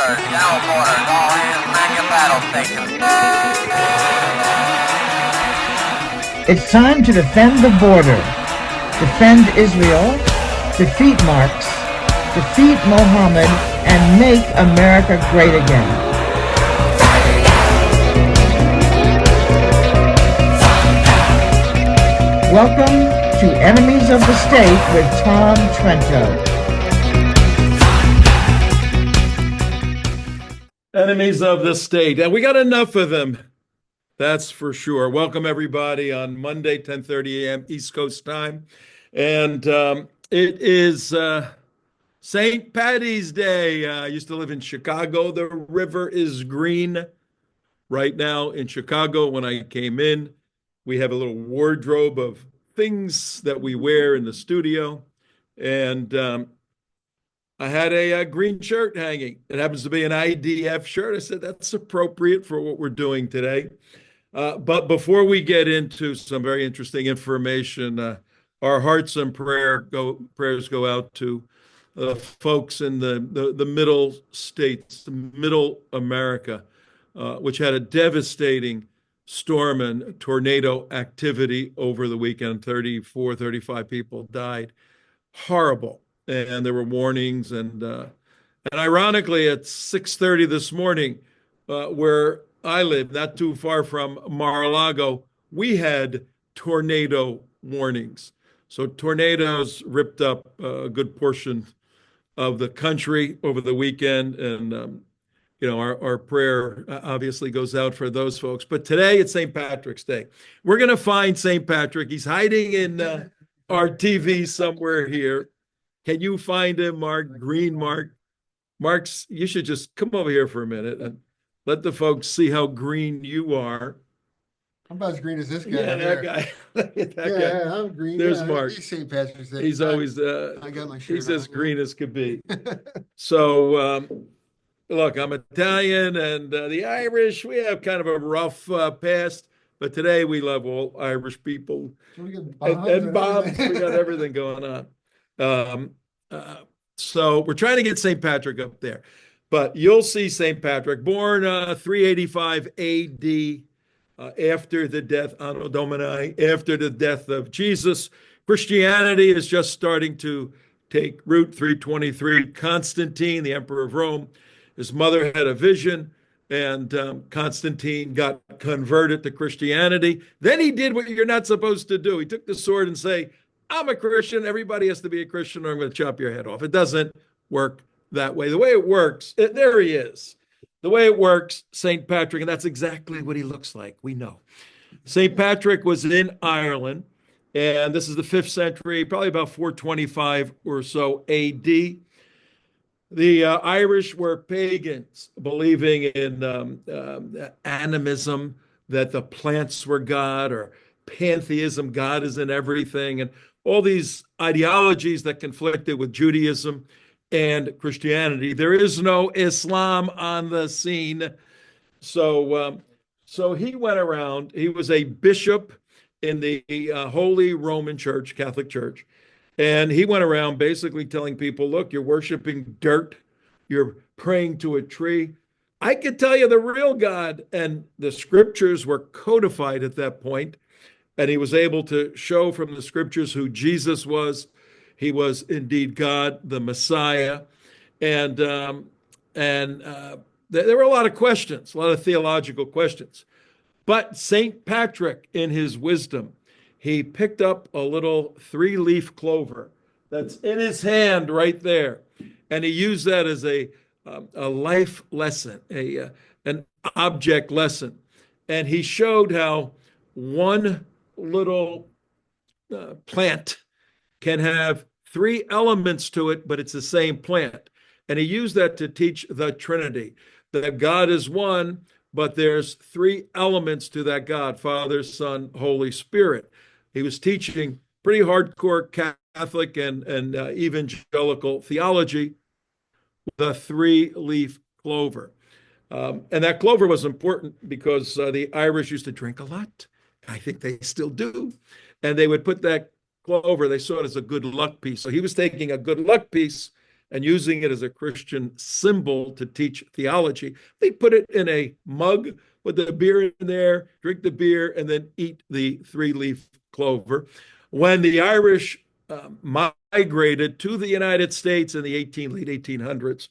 orders, general's orders, all hands man your battle stations. It's time to defend the border, defend Israel, defeat Marx, defeat Mohammad, and make America great again. Welcome to Enemies of the State with Tom Trento. Enemies of the state. And we got enough of them. That's for sure. Welcome, everybody, on Monday, 10:30 a.m. East Coast time. And it is St. Paddy's Day. I used to live in Chicago. The river is green right now in Chicago. When I came in, we have a little wardrobe of things that we wear in the studio. And I had a green shirt hanging. It happens to be an IDF shirt. I said, that's appropriate for what we're doing today. But before we get into some very interesting information, our hearts and prayers go out to folks in the middle states, middle America, which had a devastating storm and tornado activity over the weekend. 34, 35 people died. Horrible. And there were warnings. And ironically, at 6:30 this morning, where I live, not too far from Mar-a-Lago, we had tornado warnings. So tornadoes ripped up a good portion of the country over the weekend. And, our prayer obviously goes out for those folks. But today it's St. Patrick's Day. We're going to find St. Patrick. He's hiding in our TV somewhere here. Can you find him, Mark? Green Mark? Marx, you should just come over here for a minute and let the folks see how green you are. I'm about as green as this guy. Yeah, that guy. That guy. I'm green. There's Mark. He's St. Patrick's Day. He's always, I got my shirt he's as on. green as could be. So, look, I'm Italian and the Irish, we have kind of a rough past, but today we love all Irish people. And Bob's, we got everything going on. So we're trying to get St. Patrick up there, but you'll see St. Patrick born 385 AD, after the death, Anno Domini, after the death of Jesus. Christianity is just starting to take root. 323, Constantine, the emperor of Rome, his mother had a vision, and Constantine got converted to Christianity. Then he did what you're not supposed to do. He took the sword and say, I'm a Christian. Everybody has to be a Christian or I'm going to chop your head off. It doesn't work that way. The way it works, there he is. The way it works, St. Patrick, and that's exactly what he looks like. We know. St. Patrick was in Ireland, and this is the 5th century, probably about 425 or so AD. The Irish were pagans, believing in animism, that the plants were God, or pantheism, God is in everything, and all these ideologies that conflicted with Judaism and Christianity. There is no Islam on the scene. So he went around. He was a bishop in the Holy Roman Church, Catholic Church. And he went around basically telling people, look, you're worshiping dirt. You're praying to a tree. I could tell you the real God. And the scriptures were codified at that point. And he was able to show from the scriptures who Jesus was. He was indeed God, the Messiah. And there were a lot of questions, a lot of theological questions. But St. Patrick, in his wisdom, he picked up a little 3-leaf clover that's in his hand right there. And he used that as a life lesson, an object lesson. And he showed how one little plant can have 3 elements to it, but it's the same plant. And he used that to teach the Trinity, that God is one, but there's 3 elements to that God: Father, Son, Holy Spirit. He was teaching pretty hardcore Catholic and evangelical theology with a 3-leaf clover. And that clover was important because the Irish used to drink a lot. I think they still do. And they would put that clover, they saw it as a good luck piece. So he was taking a good luck piece and using it as a Christian symbol to teach theology. They put it in a mug, put the beer in there, drink the beer, and then eat the three-leaf clover. When the Irish migrated to the United States in the late 1800s,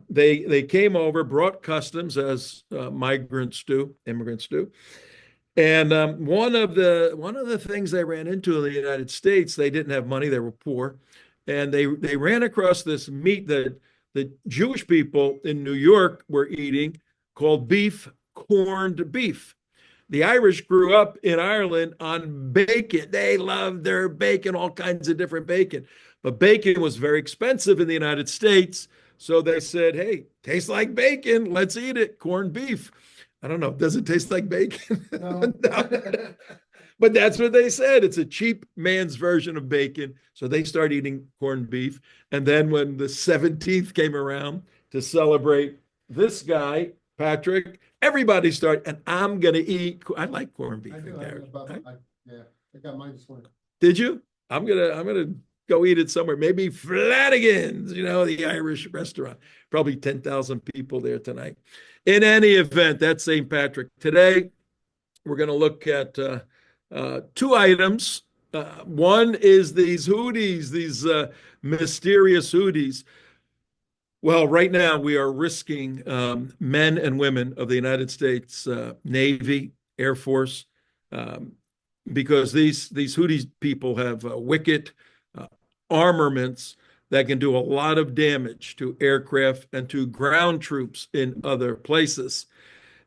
they came over, brought customs as immigrants do. And one of the things they ran into in the United States, they didn't have money, they were poor, and they ran across this meat that the Jewish people in New York were eating called beef, corned beef. The Irish grew up in Ireland on bacon. They loved their bacon, all kinds of different bacon. But bacon was very expensive in the United States. So they said, hey, tastes like bacon. Let's eat it. Corned beef. I don't know. Does it taste like bacon? No. No. But that's what they said. It's a cheap man's version of bacon. So they started eating corned beef. And then when the 17th came around to celebrate this guy, Patrick, everybody started, and I'm going to eat. I like corned beef. I do. Yeah, I got mine this morning. Did you? I'm gonna go eat it somewhere. Maybe Flanagan's, the Irish restaurant. Probably 10,000 people there tonight. In any event, that's St. Patrick. Today, we're going to look at two items. One is these Houthis, these mysterious Houthis. Well, right now we are risking men and women of the United States Navy, Air Force, because these Houthis people have wicked armaments that can do a lot of damage to aircraft and to ground troops in other places.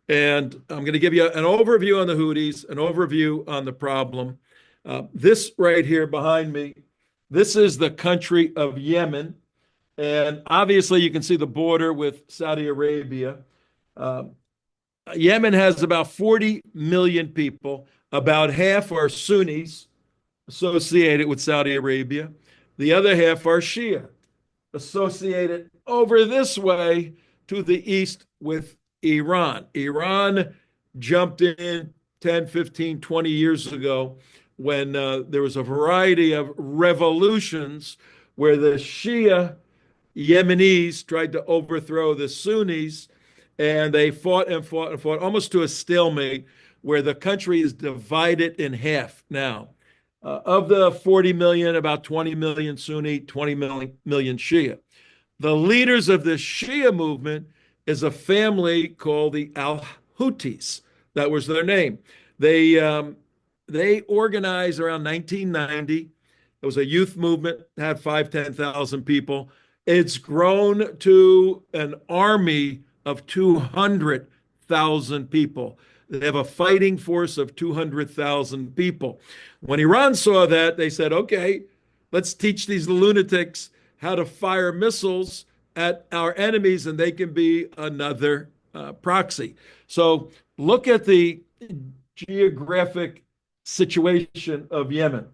And I'm going to give you an overview on the Houthis, an overview on the problem. This right here behind me, this is the country of Yemen. And obviously you can see the border with Saudi Arabia. Yemen has about 40 million people. About half are Sunnis associated with Saudi Arabia. The other half are Shia associated over this way to the east with Iran. Iran jumped in 10, 15, 20 years ago when there was a variety of revolutions where the Shia Yemenis tried to overthrow the Sunnis, and they fought and fought and fought almost to a stalemate where the country is divided in half now. Of the 40 million, about 20 million Sunni, 20 million Shia. The leaders of the Shia movement is a family called the Houthis. That was their name. They organized around 1990. It was a youth movement, had 10,000 people. It's grown to an army of 200,000 people. They have a fighting force of 200,000 people. When Iran saw that, they said, okay, let's teach these lunatics how to fire missiles at our enemies, and they can be another proxy. So look at the geographic situation of Yemen.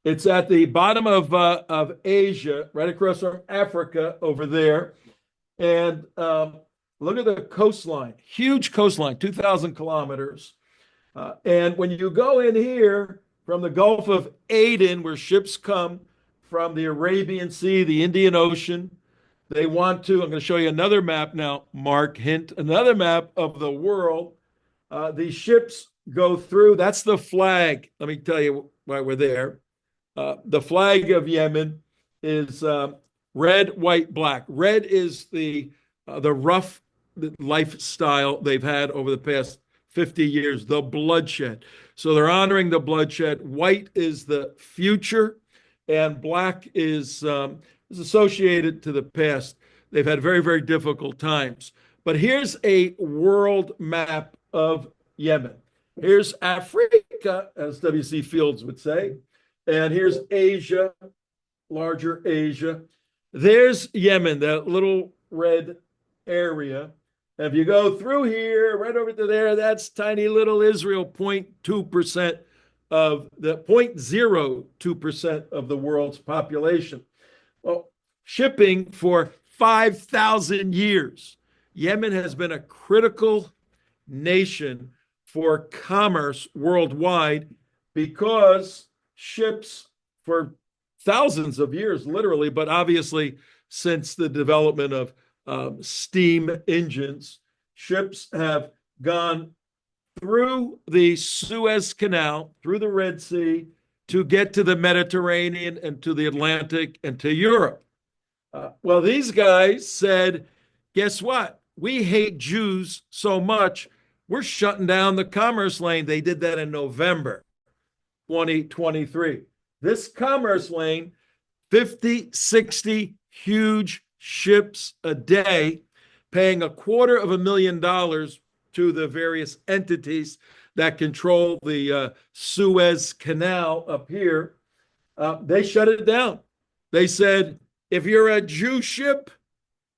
It's at the bottom of Asia, right across from Africa over there. And look at the coastline, huge coastline, 2,000 kilometers. And when you go in here from the Gulf of Aden, where ships come from the Arabian Sea, the Indian Ocean, I'm going to show you another map now, Mark, hint, another map of the world. These ships go through, that's the flag. Let me tell you why we're there. The flag of Yemen is red, white, black. Red is the rough lifestyle they've had over the past 50 years, the bloodshed. So they're honoring the bloodshed. White is the future, and black is associated to the past. They've had very, very difficult times. But here's a world map of Yemen. Here's Africa, as W.C. Fields would say, and here's Asia, larger Asia. There's Yemen, that little red area. If you go through here, right over to there, that's tiny little Israel, 0.2% of the 0.02% of the world's population. Well, shipping for 5,000 years, Yemen has been a critical nation for commerce worldwide because ships for thousands of years, literally, but obviously since the development of steam engines. Ships have gone through the Suez Canal, through the Red Sea, to get to the Mediterranean and to the Atlantic and to Europe. Well, these guys said, guess what? We hate Jews so much, we're shutting down the commerce lane. They did that in November 2023. This commerce lane, 50, 60 huge ships a day, paying $250,000 to the various entities that control the Suez Canal up here. They shut it down. They said, if you're a Jew ship,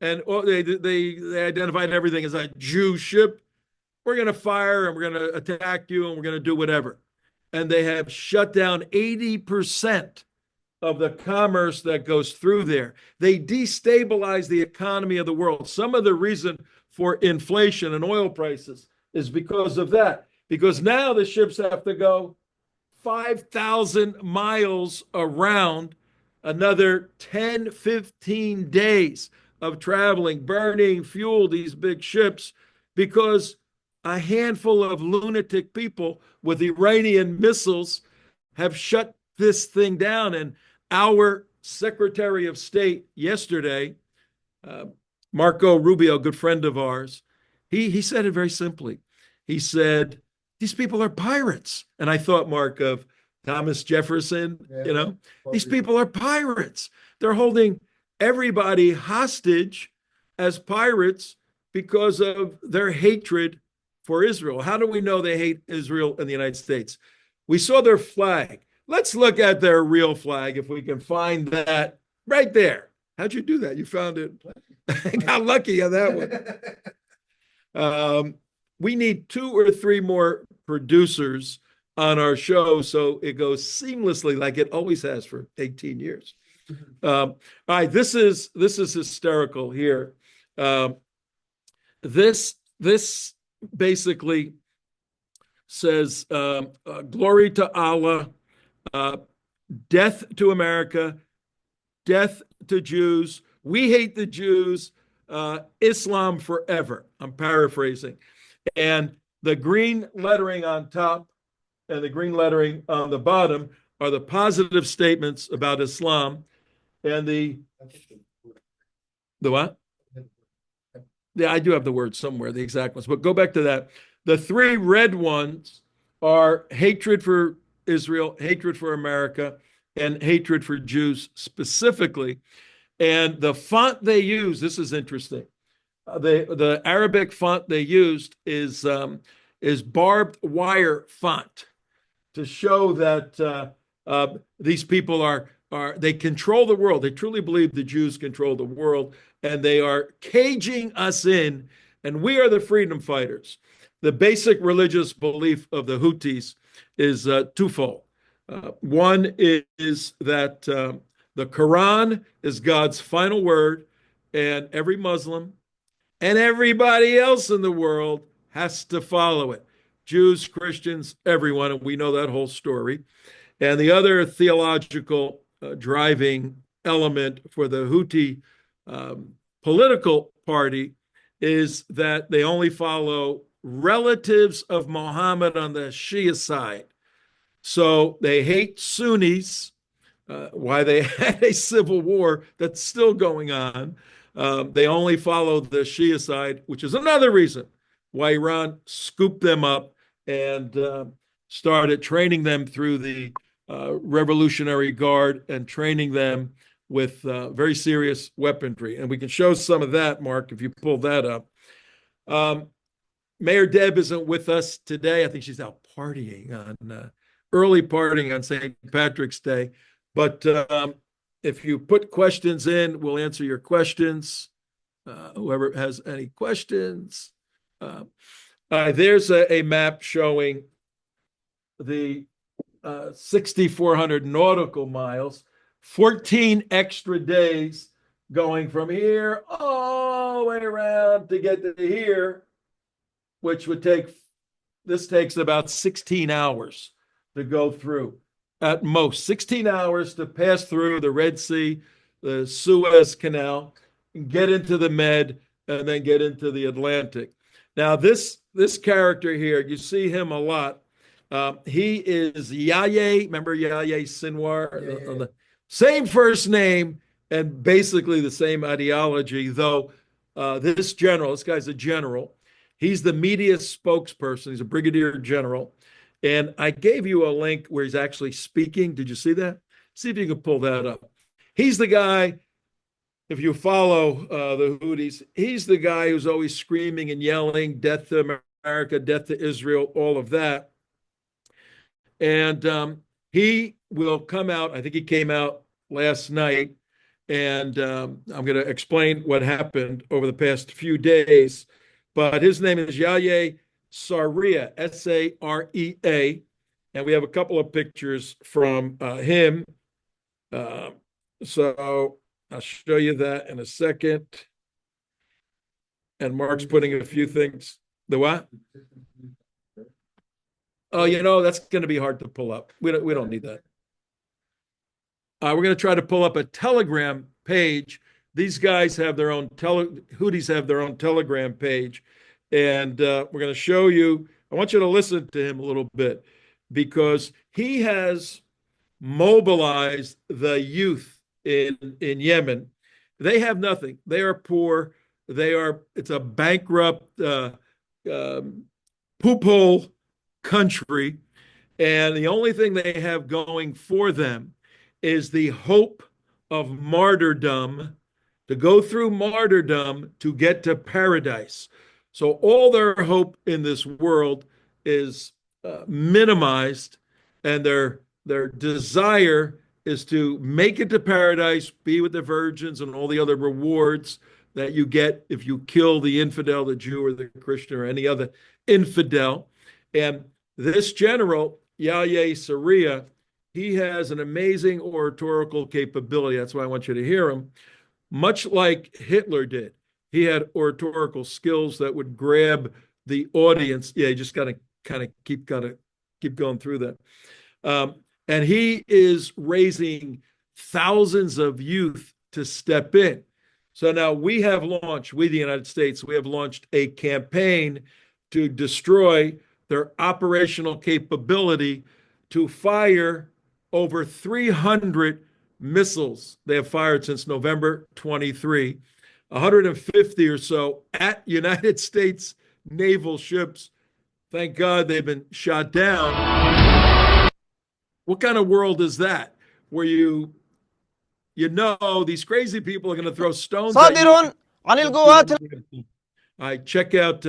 and they identified everything as a Jew ship, we're going to fire and we're going to attack you and we're going to do whatever. And they have shut down 80% of the commerce that goes through there. They destabilize the economy of the world. Some of the reason for inflation and oil prices is because of that. Because now the ships have to go 5,000 miles around, another 10, 15 days of traveling, burning fuel, these big ships, because a handful of lunatic people with Iranian missiles have shut this thing down. And our Secretary of State yesterday, Marco Rubio, a good friend of ours, he said it very simply. He said, these people are pirates. And I thought, Mark, of Thomas Jefferson, these people are pirates. They're holding everybody hostage as pirates because of their hatred for Israel. How do we know they hate Israel and the United States? We saw their flag. Let's look at their real flag, if we can find that right there. How'd you do that? You found it. I got lucky on that one. We need 2 or 3 more producers on our show so it goes seamlessly like it always has for 18 years. All right, this is hysterical here. This basically says, glory to Allah, death to America, death to Jews. We hate the Jews, Islam forever. I'm paraphrasing. And the green lettering on top and the green lettering on the bottom are the positive statements about Islam. And the what? Yeah, I do have the word somewhere, the exact ones, but go back to that. The 3 red ones are hatred for Israel, hatred for America, and hatred for Jews specifically. And the font they use, this is interesting. The Arabic font they used is barbed wire font to show that these people they control the world. They truly believe the Jews control the world, and they are caging us in, and we are the freedom fighters. The basic religious belief of the Houthis is twofold. One is that the Quran is God's final word, and every Muslim and everybody else in the world has to follow it. Jews, Christians, everyone, and we know that whole story. And the other theological driving element for the Houthi political party is that they only follow relatives of Mohammad on the Shia side. So they hate Sunnis, why they had a civil war that's still going on. They only follow the Shia side, which is another reason why Iran scooped them up and started training them through the Revolutionary Guard and training them with very serious weaponry. And we can show some of that, Mark, if you pull that up. Mayor Deb isn't with us today. I think she's out partying on early partying on St. Patrick's Day. But if you put questions in, we'll answer your questions. Whoever has any questions. There's a map showing the 6,400 nautical miles, 14 extra days going from here all the way around to get to here, which would takes about 16 hours to go through. At most, 16 hours to pass through the Red Sea, the Suez Canal, get into the Med, and then get into the Atlantic. Now, this character here, you see him a lot. He is Yahya. Remember Yahya Sinwar? Yeah. Same first name and basically the same ideology, though this guy's a general. He's the media spokesperson. He's a brigadier general. And I gave you a link where he's actually speaking. Did you see that? See if you can pull that up. He's the guy, if you follow the Houthis, he's the guy who's always screaming and yelling, death to America, death to Israel, all of that. And he will come out, I think he came out last night, and I'm going to explain what happened over the past few days. But his name is Yahya Sarrea, Sarea, and we have a couple of pictures from him. So I'll show you that in a second. And Mark's putting a few things. The what? Oh, that's going to be hard to pull up. We don't need that. We're going to try to pull up a Telegram page. These guys have their own Houthis have their own Telegram page, and we're going to show you. I want you to listen to him a little bit because he has mobilized the youth in Yemen. They have nothing. They are poor. It's a bankrupt poop hole country, and the only thing they have going for them is the hope of martyrdom, to go through martyrdom to get to paradise. So all their hope in this world is minimized, and their desire is to make it to paradise, be with the virgins and all the other rewards that you get if you kill the infidel, the Jew or the Christian or any other infidel. And this general, Yahya Sarrea, he has an amazing oratorical capability. That's why I want you to hear him. Much like Hitler did, he had oratorical skills that would grab the audience. Yeah, you just got to kind of keep going through that. And he is raising thousands of youth to step in. So now we, the United States, we have launched a campaign to destroy their operational capability to fire over 300 missiles they have fired since November 23, 150 or so at United States naval ships. Thank God they've been shot down. What kind of world is that? Where these crazy people are going to throw stones at you. صادر عن القوات I check out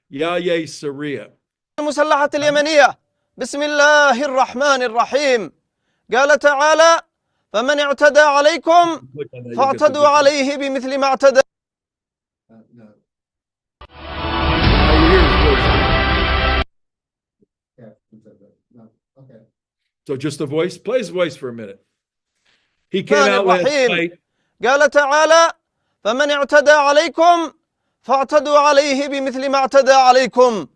Yahya Sarrea. المسلحة اليمنية. بسم الله الرحمن الرحيم. قال تعالى: فمن اعتدى عليكم فاعتدوا عليه بمثل ما اعتدى. No. Yeah. No. Okay. So just the voice? Play his voice for a minute. He came out last night. قال تعالى: فمن اعتدى عليكم فاعتدوا عليه بمثل ما اعتدى عليكم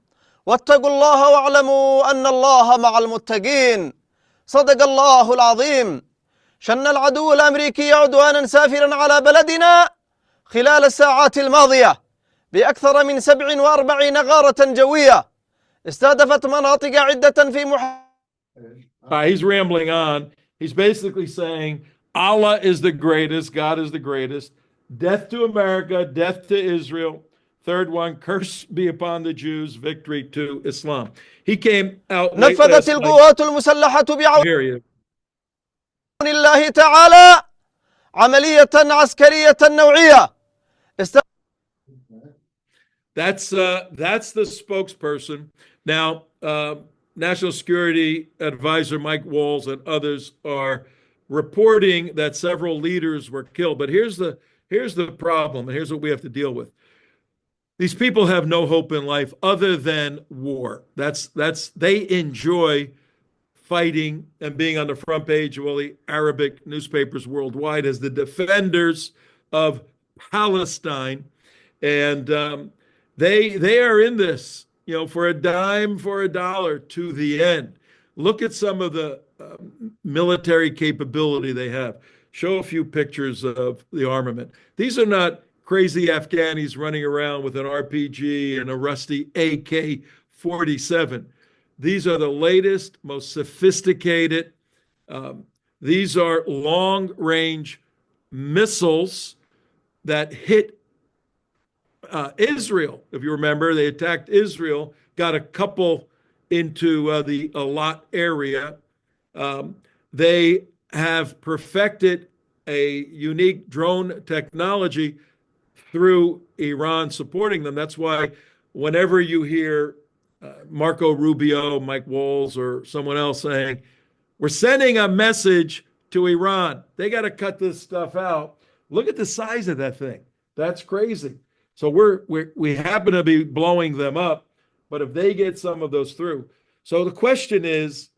واتقوا الله واعلموا أن الله مع المتقين. صدق الله العظيم. شن العدو الأمريكي عدوانا سافرا على بلدنا خلال الساعات الماضية بأكثر من 47 غارة جوية استهدفت مناطق عدة في He's rambling on. He's basically saying Allah is the greatest, God is the greatest. Death to America, death to Israel. Third one, curse be upon the Jews, victory to Islam. He came out late نفذت last القوات المسلحة بعون night. الله تعالى عملية عسكرية نوعية. That's the spokesperson. Now, National Security Advisor Mike Walls and others are reporting that several leaders were killed. But here's the problem, and here's what we have to deal with. These people have no hope in life other than war. They enjoy fighting and being on the front page of all the Arabic newspapers worldwide as the defenders of Palestine. And they are in this, for a dime, for a dollar to the end. Look at some of the military capability they have. show a few pictures of the armament. These are not crazy Afghanis running around with an RPG and a rusty AK-47. These are the latest, most sophisticated. These are long-range missiles that hit Israel. If you remember, they attacked Israel, got a couple into the Eilat area. They have perfected a unique drone technology through Iran supporting them. That's why whenever you hear Marco Rubio, Mike Walls, or someone else saying, we're sending a message to Iran, they got to cut this stuff out. Look at the size of that thing. That's crazy. So we happen to be blowing them up, but if they get some of those through. So the question is,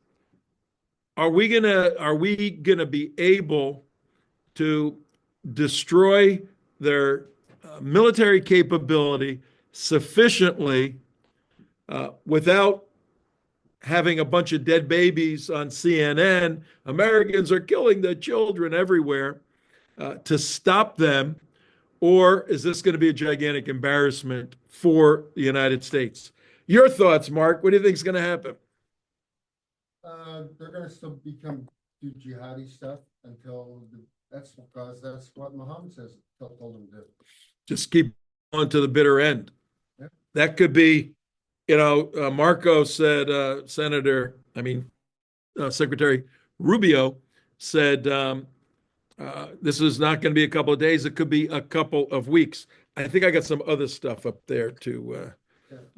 are we gonna be able to destroy their military capability sufficiently without having a bunch of dead babies on CNN? Americans are killing the children everywhere, to stop them? Or is this going to be a gigantic embarrassment for the United States? Your thoughts, Mark. What do you think is going to happen? They're gonna still do jihadi stuff that's because that's what Mohammad told them to do. Just keep on to the bitter end. Yeah. That could be, Marco said, Secretary Rubio said, this is not going to be a couple of days. It could be a couple of weeks. I think I got some other stuff up there to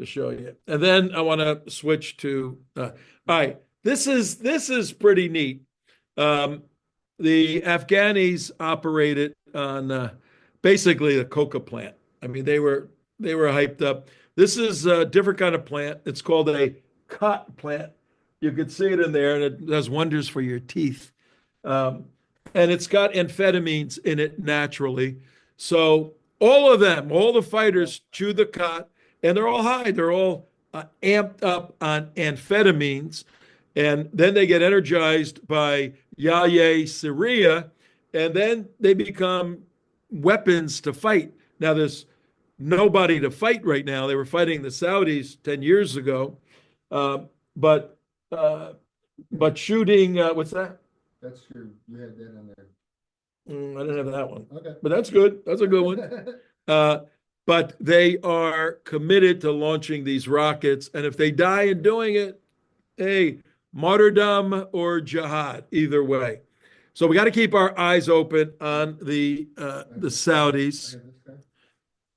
show you. And then I want to switch to, all right, this is pretty neat. The Afghanis operated on basically a coca plant. I mean, they were hyped up. This is a different kind of plant. It's called a Khat plant. You could see it in there, and it does wonders for your teeth. And it's got amphetamines in it naturally. So all of them, all the fighters chew the Khat, and they're all high. They're all amped up on amphetamines. And then they get energized by Yahya Syria, and then they become weapons to fight. Now, there's nobody to fight right now. They were fighting the Saudis 10 years ago. But shooting, what's that? That's true. You had that in there. I didn't have that one. Okay. But that's good. That's a good one. But they are committed to launching these rockets. And if they die in doing it, hey, martyrdom or jihad, either way. So we got to keep our eyes open on the Saudis.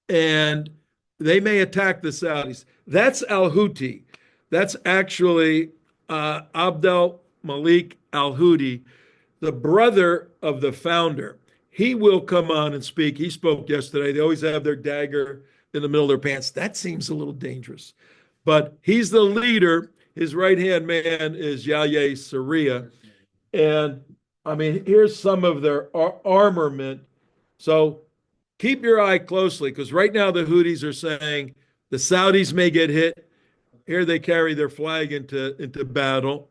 And they may attack the Saudis. That's al-Houthi. That's actually Abdel Malik al-Houthi, the brother of the founder. He will come on and speak. He spoke yesterday. They always have their dagger in the middle of their pants. That seems a little dangerous. But he's the leader. His right-hand man is Yahya Syria. And, I mean, here's some of their armament. So keep your eye closely, because right now the Houthis are saying the Saudis may get hit. Here they carry their flag into battle.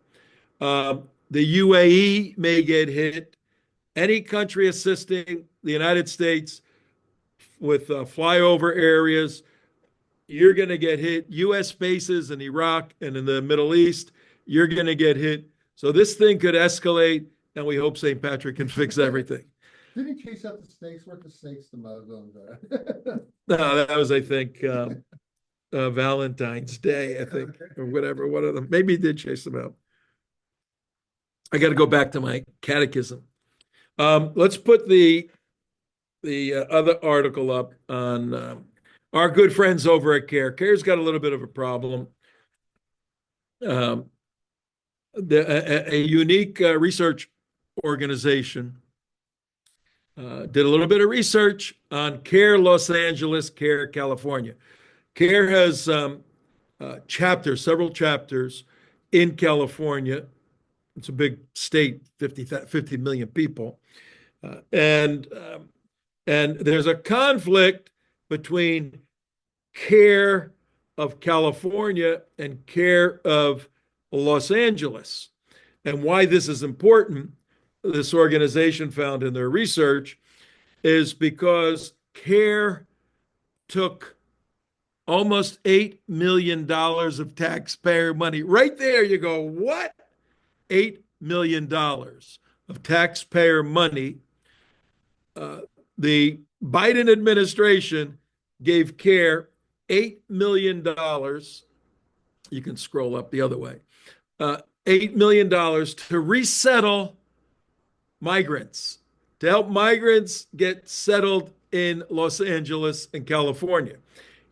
The UAE may get hit. Any country assisting the United States with flyover areas, you're going to get hit. U.S. bases in Iraq and in the Middle East, you're going to get hit. So this thing could escalate, and we hope St. Patrick can fix everything. Did he chase out the snakes? Weren't the snakes the Muslims? No, that was, I think, Valentine's Day, I think, or whatever, one of them. Maybe he did chase them out. I got to go back to my catechism. Let's put the other article up on our good friends over at CARE. CARE's got a little bit of a problem. A unique research organization did a little bit of research on CARE Los Angeles, CARE California. CARE has several chapters in California. It's a big state, 50 million people. And there's a conflict between CARE of California and CARE of Los Angeles. And why this is important, this organization found in their research is because CARE took almost $8 million of taxpayer money. Right there, you go, what? $8 million of taxpayer money. The Biden administration gave CARE $8 million. You can scroll up the other way. $8 million to resettle migrants, to help migrants get settled in Los Angeles and California.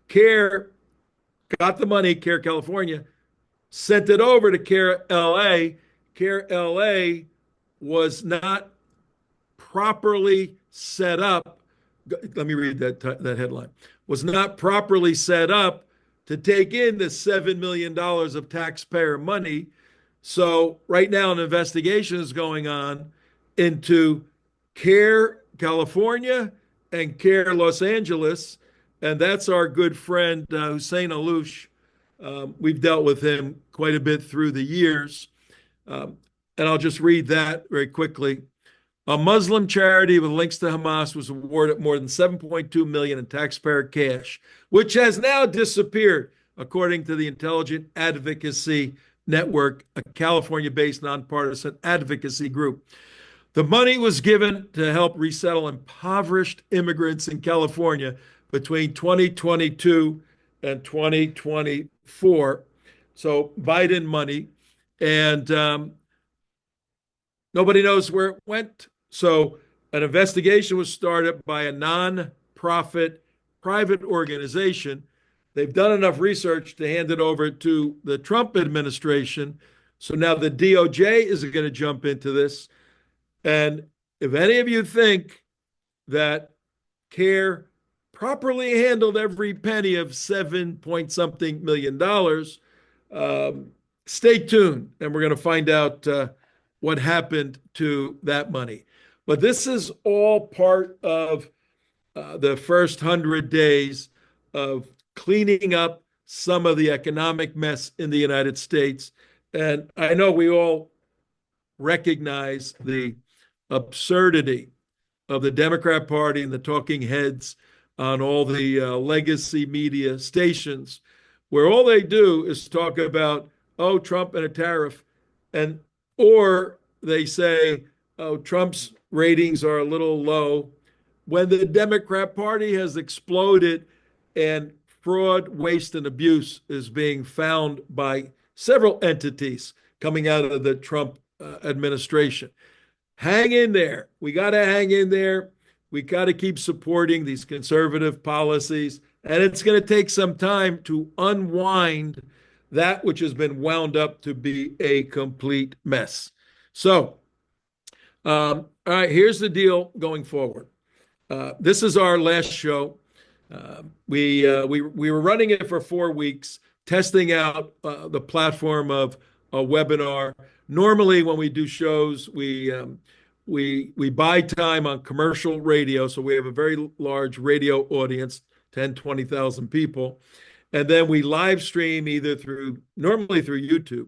CARE got the money, CARE California, sent it over to CARE LA. CARE LA was not properly set up. Let me read that headline. Was not properly set up to take in the $7 million of taxpayer money. So right now an investigation is going on into CARE California and CARE Los Angeles. And that's our good friend, Hussein Alouche. We've dealt with him quite a bit through the years. And I'll just read that very quickly. A Muslim charity with links to Hamas was awarded more than $7.2 million in taxpayer cash, which has now disappeared, according to the Intelligent Advocacy Network, a California-based nonpartisan advocacy group. The money was given to help resettle impoverished immigrants in California between 2022 and 2024. So Biden money, and nobody knows where it went. So an investigation was started by a non-profit private organization. They've done enough research to hand it over to the Trump administration. So now the DOJ is going to jump into this. And if any of you think that CARE properly handled every penny of $7 million, stay tuned, and we're going to find out what happened to that money. But this is all part of the first 100 days of cleaning up some of the economic mess in the United States. And I know we all recognize the absurdity of the Democrat Party and the talking heads on all the legacy media stations, where all they do is talk about, oh, Trump and a tariff, or they say, oh, Trump's ratings are a little low, when the Democrat Party has exploded and fraud, waste, and abuse is being found by several entities coming out of the Trump administration. Hang in there. We got to hang in there. We got to keep supporting these conservative policies. And it's going to take some time to unwind that which has been wound up to be a complete mess. So, all right, here's the deal going forward. This is our last show. We were running it for 4 weeks, testing out the platform of a webinar. Normally, when we do shows, we buy time on commercial radio, so we have a very large radio audience, 10, 20,000 people, and then we live stream normally through YouTube.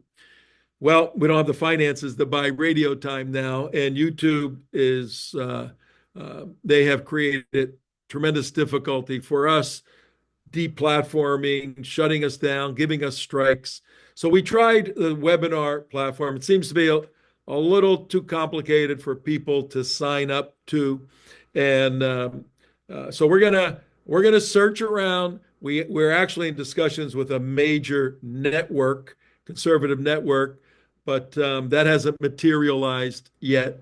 Well, we don't have the finances to buy radio time now, and YouTube is they have created tremendous difficulty for us, deplatforming, shutting us down, giving us strikes. So we tried the webinar platform. It seems to be a little too complicated for people to sign up to, and so we're gonna search around. We're actually in discussions with a major network, conservative network, but that hasn't materialized yet.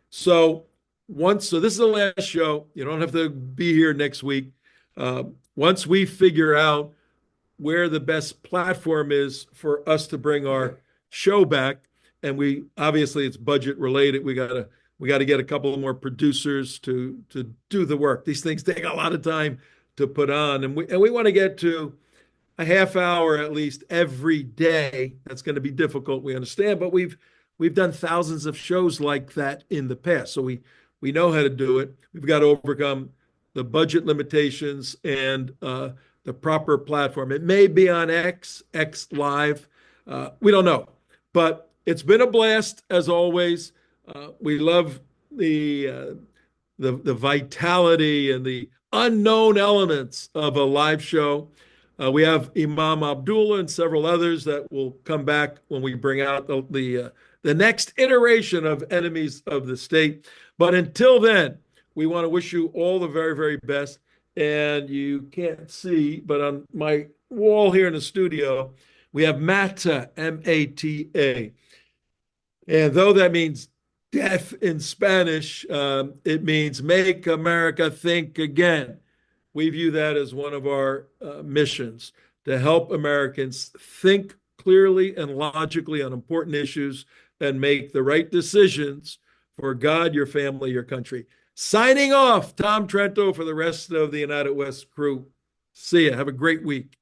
So this is the last show. You don't have to be here next week. Once we figure out where the best platform is for us to bring our show back, and obviously it's budget related. We gotta get a couple of more producers to do the work. These things take a lot of time to put on, and we want to get to a half hour at least every day. That's going to be difficult, we understand, but we've done thousands of shows like that in the past, so we know how to do it. We've got to overcome the budget limitations and the proper platform. It may be on X Live. We don't know, but it's been a blast as always. We love the the vitality and the unknown elements of a live show. We have Imam Abdullah and several others that will come back when we bring out the next iteration of Enemies of the State. But until then, we want to wish you all the very, very best. And you can't see, but on my wall here in the studio, we have MATA, M-A-T-A. And though that means death in Spanish, it means make America think again. We view that as one of our missions to help Americans think clearly and logically on important issues and make the right decisions for God, your family, your country. Signing off, Tom Trento for the rest of the United West crew. See ya. Have a great week.